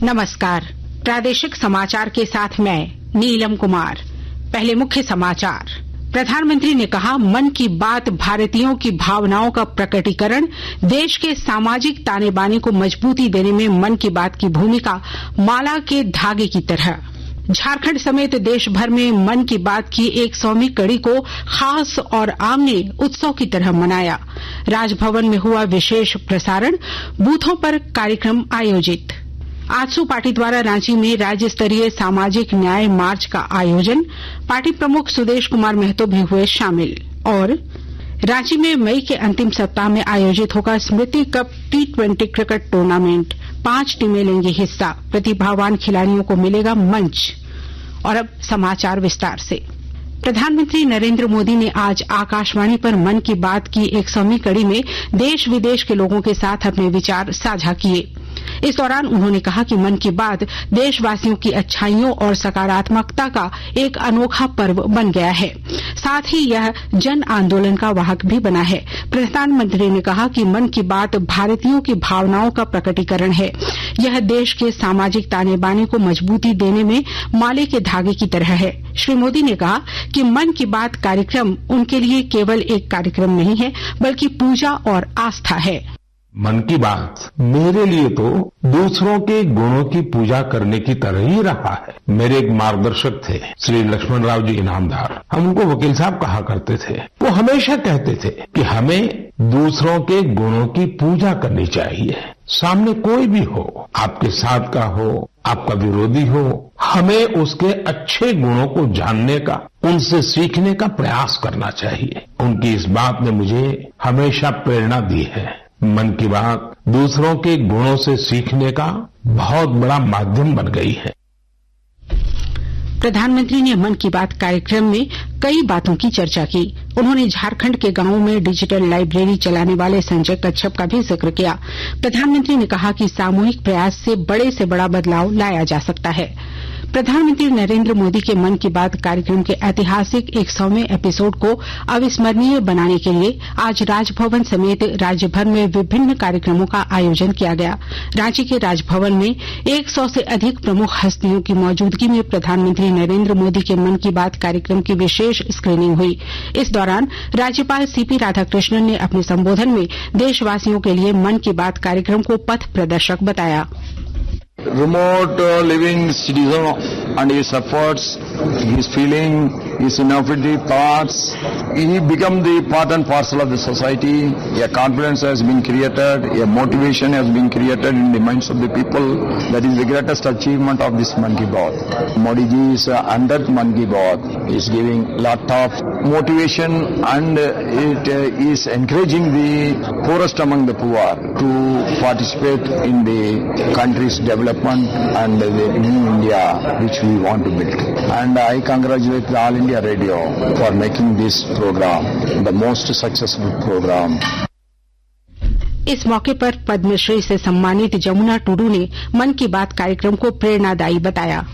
नमस्कार। प्रादेशिक समाचार के साथ मैं नीलम कुमार। पहले मुख्य समाचार। प्रधानमंत्री ने कहा, मन की बात भारतीयों की भावनाओं का प्रकटीकरण, देश के सामाजिक ताने बाने को मजबूती देने में मन की बात की भूमिका माला के धागे की तरह। झारखंड समेत देश भर में मन की बात की 100वीं कड़ी को खास और आम ने उत्सव की तरह मनाया। राजभवन में हुआ विशेष प्रसारण, बूथों पर कार्यक्रम आयोजित। आजसू पार्टी द्वारा रांची में राज्य स्तरीय सामाजिक न्याय मार्च का आयोजन, पार्टी प्रमुख सुदेश कुमार महतो भी हुए शामिल। और रांची में मई के अंतिम सप्ताह में आयोजित होगा स्मृति कप T20 क्रिकेट टूर्नामेंट। 5 टीमें लेंगी हिस्सा, प्रतिभावान खिलाड़ियों को मिलेगा मंच। और अब समाचार विस्तार से। प्रधानमंत्री नरेंद्र मोदी ने आज आकाशवाणी पर मन की बात की 100वीं कड़ी में देश विदेश के लोगों के साथ अपने विचार साझा किए। इस दौरान उन्होंने कहा कि मन की बात देशवासियों की अच्छाइयों और सकारात्मकता का एक अनोखा पर्व बन गया है, साथ ही यह जन आंदोलन का वाहक भी बना है। प्रधानमंत्री ने कहा कि मन की बात भारतीयों की भावनाओं का प्रकटीकरण है। यह देश के सामाजिक ताने बाने को मजबूती देने में माले के धागे की तरह है। श्री मोदी ने कहा कि मन की बात कार्यक्रम उनके लिए केवल एक कार्यक्रम नहीं है, बल्कि पूजा और आस्था है। मन की बात मेरे लिए तो दूसरों के गुणों की पूजा करने की तरह ही रहा है। मेरे एक मार्गदर्शक थे, श्री लक्ष्मण राव जी इनामदार। हम उनको वकील साहब कहा करते थे। वो हमेशा कहते थे कि हमें दूसरों के गुणों की पूजा करनी चाहिए। सामने कोई भी हो, आपके साथ का हो, आपका विरोधी हो, हमें उसके अच्छे गुणों को जानने का, उनसे सीखने का प्रयास करना चाहिए। उनकी इस बात ने मुझे हमेशा प्रेरणा दी है। मन की बात दूसरों के गुणों से सीखने का बहुत बड़ा माध्यम बन गई है। प्रधानमंत्री ने मन की बात कार्यक्रम में कई बातों की चर्चा की। उन्होंने झारखंड के गांवों में डिजिटल लाइब्रेरी चलाने वाले संजय कच्छप का भी जिक्र किया। प्रधानमंत्री ने कहा कि सामूहिक प्रयास से बड़ा बदलाव लाया जा सकता है। प्रधानमंत्री नरेंद्र मोदी के मन की बात कार्यक्रम के ऐतिहासिक 100वें एपिसोड को अविस्मरणीय बनाने के लिए आज राजभवन समेत राज्य भर में विभिन्न कार्यक्रमों का आयोजन किया गया। रांची के राजभवन में 100 से अधिक प्रमुख हस्तियों की मौजूदगी में प्रधानमंत्री नरेंद्र मोदी के मन की बात कार्यक्रम की विशेष स्क्रीनिंग हुई। इस दौरान राज्यपाल सीपी राधाकृष्णन ने अपने संबोधन में देशवासियों के लिए मन की बात कार्यक्रम को पथ प्रदर्शक बताया। Remote living citizen and his efforts, his feeling, his innovative thoughts, he become the part and parcel of the society. A confidence has been created, a motivation has been created in the minds of the people. That is the greatest achievement of this Man Ki Baat. Modi ji is 100th Man Ki Baat is giving lot of motivation and it is encouraging the poorest among the poor to participate in the country's development and the new India which we want to build. And I congratulate the All India Radio for making this program the most successful program. इस मौके पर पद्मश्री से सम्मानित जमुना टुडू ने मन की बात कार्यक्रम को प्रेरणादायी बताया।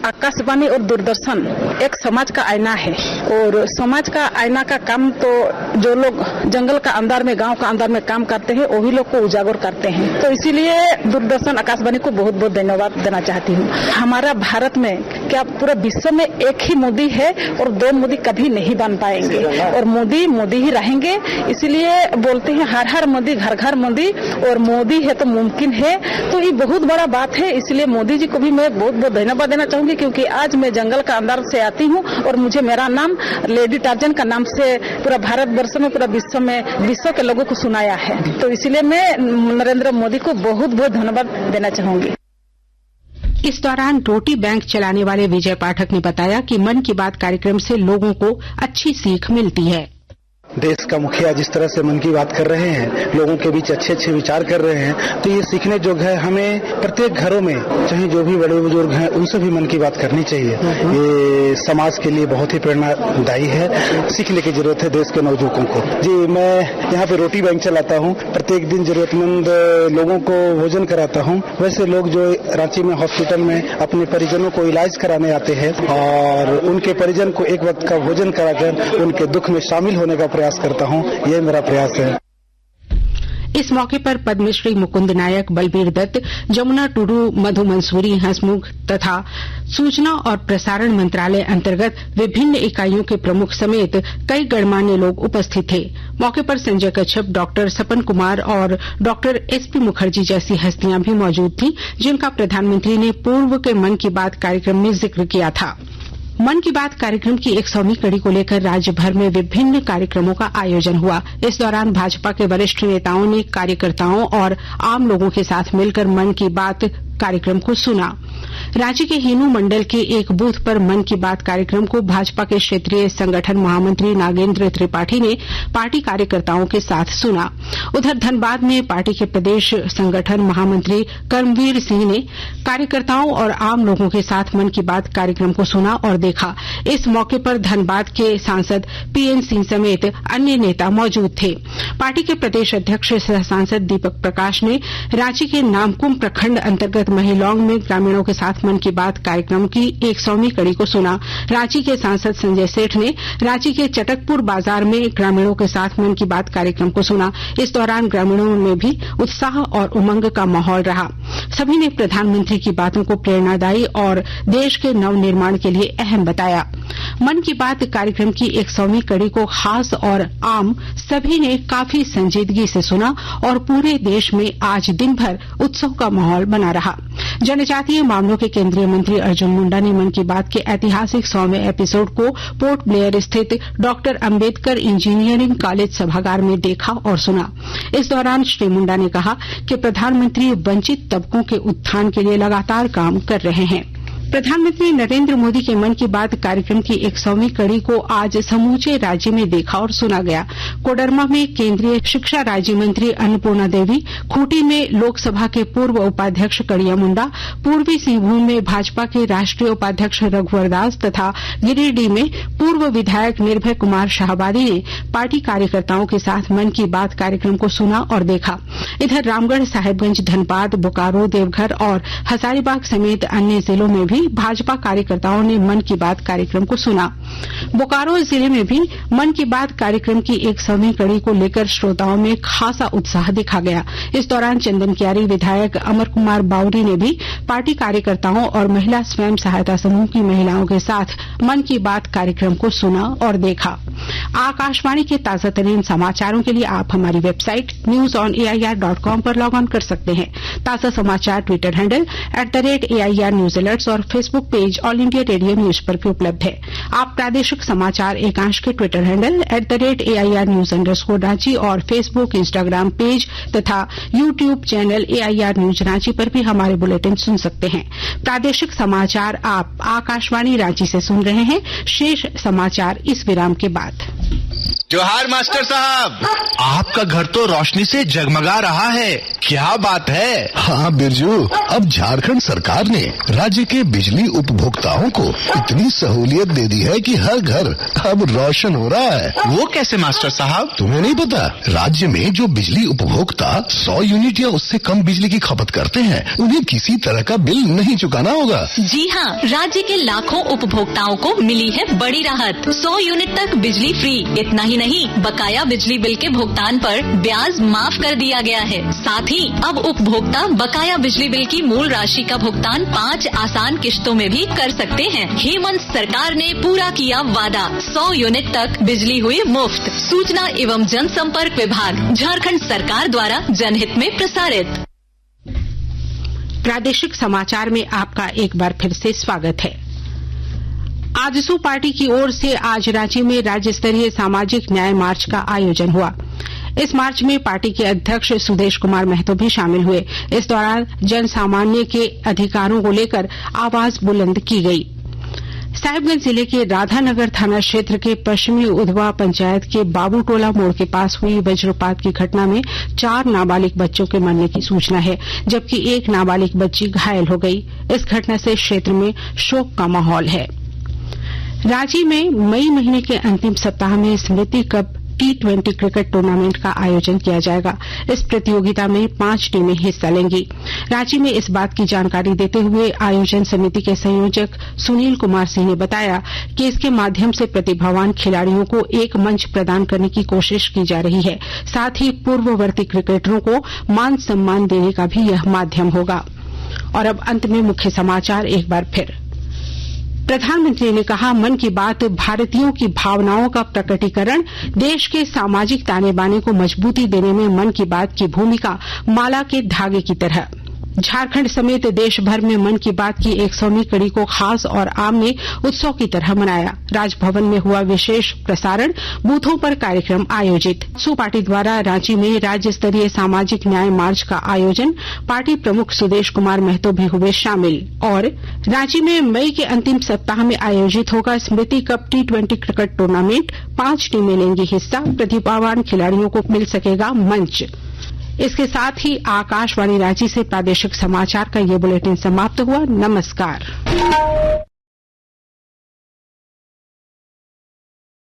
आकाशवाणी और दूरदर्शन एक समाज का आईना है और समाज का आईना का काम तो जो लोग जंगल का अंदर में, गांव का अंदर में काम करते हैं, वही लोग को उजागर करते हैं। तो इसीलिए दूरदर्शन आकाशवाणी को बहुत बहुत धन्यवाद देना चाहती हूँ। हमारा भारत में क्या पूरे विश्व में एक ही मोदी है और 2 मोदी कभी नहीं बन पाएंगे और मोदी मोदी ही रहेंगे। इसीलिए बोलते हैं हर हर मोदी घर घर मोदी, और मोदी है तो मुमकिन है। तो ये बहुत बड़ा बात है। इसलिए मोदी जी को भी मैं बहुत बहुत धन्यवाद देना चाहूंगी, क्योंकि आज मैं जंगल का अंदर से आती हूँ और मुझे मेरा नाम लेडी टार्जन का नाम से पूरा भारत वर्ष में, पूरा विश्व के लोगों को सुनाया है। तो इसलिए मैं नरेंद्र मोदी को बहुत बहुत धन्यवाद देना चाहूंगी। इस दौरान रोटी बैंक चलाने वाले विजय पाठक ने बताया कि मन की बात कार्यक्रम से लोगों को अच्छी सीख मिलती है। देश का मुखिया जिस तरह से मन की बात कर रहे हैं, लोगों के बीच अच्छे अच्छे विचार कर रहे हैं, तो ये सीखने जोग है। हमें प्रत्येक घरों में चाहे जो भी बड़े बुजुर्ग हैं उनसे भी मन की बात करनी चाहिए। ये समाज के लिए बहुत ही प्रेरणादायी है। सीखने की जरूरत है देश के नवयुवकों को। जी, मैं यहाँ पे रोटी बैंक चलाता हूँ। प्रत्येक दिन जरूरतमंद लोगों को भोजन कराता हूँ। वैसे लोग जो रांची में हॉस्पिटल में अपने परिजनों को इलाज कराने आते हैं और उनके परिजन को एक वक्त का भोजन कराकर उनके दुख में शामिल होने का प्रयास करता हूँ। ये मेरा प्रयास है। इस मौके पर पद्मश्री मुकुंद नायक, बलबीर दत्त, जमुना टुडू, मधु मंसूरी, हंसमुख तथा सूचना और प्रसारण मंत्रालय अंतर्गत विभिन्न इकाइयों के प्रमुख समेत कई गणमान्य लोग उपस्थित थे। मौके पर संजय कच्छप, डॉक्टर सपन कुमार और डॉक्टर एसपी मुखर्जी जैसी हस्तियां भी मौजूद थीं, जिनका प्रधानमंत्री ने पूर्व के मन की बात कार्यक्रम में जिक्र किया था। मन की बात कार्यक्रम की 100वीं कड़ी को लेकर राज्य भर में विभिन्न कार्यक्रमों का आयोजन हुआ। इस दौरान भाजपा के वरिष्ठ नेताओं ने कार्यकर्ताओं और आम लोगों के साथ मिलकर मन की बात कार्यक्रम को सुना। रांची के हिनू मंडल के एक बूथ पर मन की बात कार्यक्रम को भाजपा के क्षेत्रीय संगठन महामंत्री नागेंद्र त्रिपाठी ने पार्टी कार्यकर्ताओं के साथ सुना। उधर धनबाद में पार्टी के प्रदेश संगठन महामंत्री कर्मवीर सिंह ने कार्यकर्ताओं और आम लोगों के साथ मन की बात कार्यक्रम को सुना और देखा। इस मौके पर धनबाद के सांसद पीएन सिंह समेत अन्य नेता मौजूद थे। पार्टी के प्रदेश अध्यक्ष सह सांसद दीपक प्रकाश ने रांची के नामकुम प्रखंड अंतर्गत महिलौंग में ग्रामीणों के साथ मन की बात कार्यक्रम की 100वीं कड़ी को सुना। रांची के सांसद संजय सेठ ने रांची के चटकपुर बाजार में ग्रामीणों के साथ मन की बात कार्यक्रम को सुना। इस दौरान ग्रामीणों में भी उत्साह और उमंग का माहौल रहा। सभी ने प्रधानमंत्री की बातों को प्रेरणादायी और देश के नवनिर्माण के लिए अहम बताया। मन की बात कार्यक्रम की 100वीं कड़ी को खास और आम सभी ने काफी संजीदगी से सुना और पूरे देश में आज दिन भर उत्सव का माहौल बना रहा। जनजातीय मामलों के केंद्रीय मंत्री अर्जुन मुंडा ने मन की बात के ऐतिहासिक 100वें एपिसोड को पोर्ट ब्लेयर स्थित डॉक्टर अंबेडकर इंजीनियरिंग कॉलेज सभागार में देखा और सुना। इस दौरान श्री मुंडा ने कहा कि प्रधानमंत्री वंचित तबकों के उत्थान के लिए लगातार काम कर रहे हैं। प्रधानमंत्री नरेंद्र मोदी के मन की बात कार्यक्रम की 100वीं कड़ी को आज समूचे राज्य में देखा और सुना गया। कोडरमा में केंद्रीय शिक्षा राज्य मंत्री अन्नपूर्णा देवी, खूंटी में लोकसभा के पूर्व उपाध्यक्ष कड़िया मुंडा, पूर्वी सिंहभूम में भाजपा के राष्ट्रीय उपाध्यक्ष रघुवर दास तथा गिरिडीह में पूर्व विधायक निर्भय कुमार शाहबादी ने पार्टी कार्यकर्ताओं के साथ मन की बात कार्यक्रम को सुना और देखा। इधर रामगढ़, साहेबगंज, धनबाद, बोकारो, देवघर और हजारीबाग समेत अन्य जिलों में भी भाजपा कार्यकर्ताओं ने मन की बात कार्यक्रम को सुना। बोकारो जिले में भी मन की बात कार्यक्रम की 100वीं कड़ी को लेकर श्रोताओं में खासा उत्साह देखा गया। इस दौरान चंदनकियारी विधायक अमर कुमार बावरी ने भी पार्टी कार्यकर्ताओं और महिला स्वयं सहायता समूह की महिलाओं के साथ मन की बात कार्यक्रम को सुना और देखा। आकाशवाणी के ताजा तरीन समाचारों के लिए आप हमारी वेबसाइट newsonair.com पर लॉग ऑन कर सकते हैं। ताजा समाचार Twitter handle @AIR news alerts और Facebook page all India radio news पर भी उपलब्ध है। आप प्रादेशिक समाचार एकांश के Twitter handle @AIR news _Ranchi और फेसबुक, इंस्टाग्राम पेज तथा YouTube channel AIR news Ranchi पर भी हमारे बुलेटिन सुन सकते हैं। प्रादेशिक समाचार आप आकाशवाणी रांची से सुन रहे हैं। शेष समाचार इस विराम के बाद। जोहार मास्टर साहब, आपका घर तो रोशनी से जगमगा रहा है। क्या बात है? हाँ बिरजू, अब झारखंड सरकार ने राज्य के बिजली उपभोक्ताओं को इतनी सहूलियत दे दी है कि हर घर अब रोशन हो रहा है। वो कैसे मास्टर साहब? तुम्हें नहीं पता? राज्य में जो बिजली उपभोक्ता 100 यूनिट या उससे कम बिजली की खपत करते हैं, उन्हें किसी तरह का बिल नहीं चुकाना होगा। जी हाँ, राज्य के लाखों उपभोक्ताओं को मिली है बड़ी राहत। 100 यूनिट तक बिजली फ्री। इतना ही नहीं, बकाया बिजली बिल के भुगतान पर ब्याज माफ कर दिया गया है। साथ ही अब उपभोक्ता बकाया बिजली बिल की मूल राशि का भुगतान 5 आसान किश्तों में भी कर सकते हैं। हेमंत सरकार ने पूरा किया वादा, 100 यूनिट तक बिजली हुई मुफ्त। सूचना एवं जनसंपर्क विभाग, झारखंड सरकार द्वारा जनहित में प्रसारित। प्रादेशिक समाचार में आपका एक बार फिर से स्वागत है। आजसू पार्टी की ओर से आज रांची में राज्य स्तरीय सामाजिक न्याय मार्च का आयोजन हुआ। इस मार्च में पार्टी के अध्यक्ष सुदेश कुमार महतो भी शामिल हुए। इस दौरान जन सामान्य के अधिकारों को लेकर आवाज बुलंद की गई। साहिबगंज जिले के राधानगर थाना क्षेत्र के पश्चिमी उधवा पंचायत के बाबूटोला मोड़ के पास हुई वज्रपात की घटना में 4 नाबालिग बच्चों के मरने की सूचना है, जबकि 1 नाबालिग बच्ची घायल हो गई। इस घटना से क्षेत्र में शोक का माहौल है। रांची में मई महीने के अंतिम सप्ताह में स्मृति कप T20 क्रिकेट टूर्नामेंट का आयोजन किया जाएगा। इस प्रतियोगिता में 5 टीमें हिस्सा लेंगी। रांची में इस बात की जानकारी देते हुए आयोजन समिति के संयोजक सुनील कुमार सिंह ने बताया कि इसके माध्यम से प्रतिभावान खिलाड़ियों को एक मंच प्रदान करने की कोशिश की जा रही है। साथ ही पूर्ववर्ती क्रिकेटरों को मान सम्मान देने का भी यह माध्यम होगा। और अब अंत में मुख्य समाचार एक बार फिर। प्रधानमंत्री ने कहा, मन की बात भारतीयों की भावनाओं का प्रकटीकरण, देश के सामाजिक ताने बाने को मजबूती देने में मन की बात की भूमिका माला के धागे की तरह। झारखंड समेत देश भर में मन की बात की 100वीं कड़ी को खास और आम ने उत्सव की तरह मनाया। राजभवन में हुआ विशेष प्रसारण, बूथों पर कार्यक्रम आयोजित। सू पार्टी द्वारा रांची में राज्य स्तरीय सामाजिक न्याय मार्च का आयोजन, पार्टी प्रमुख सुदेश कुमार महतो भी हुए शामिल। और रांची में मई के अंतिम सप्ताह में आयोजित होगा स्मृति कप T20 क्रिकेट टूर्नामेंट, 5 टीमें लेंगी हिस्सा, प्रतिभावान खिलाड़ियों को मिल सकेगा मंच। इसके साथ ही आकाशवाणी रांची से प्रादेशिक समाचार का ये बुलेटिन समाप्त हुआ। नमस्कार।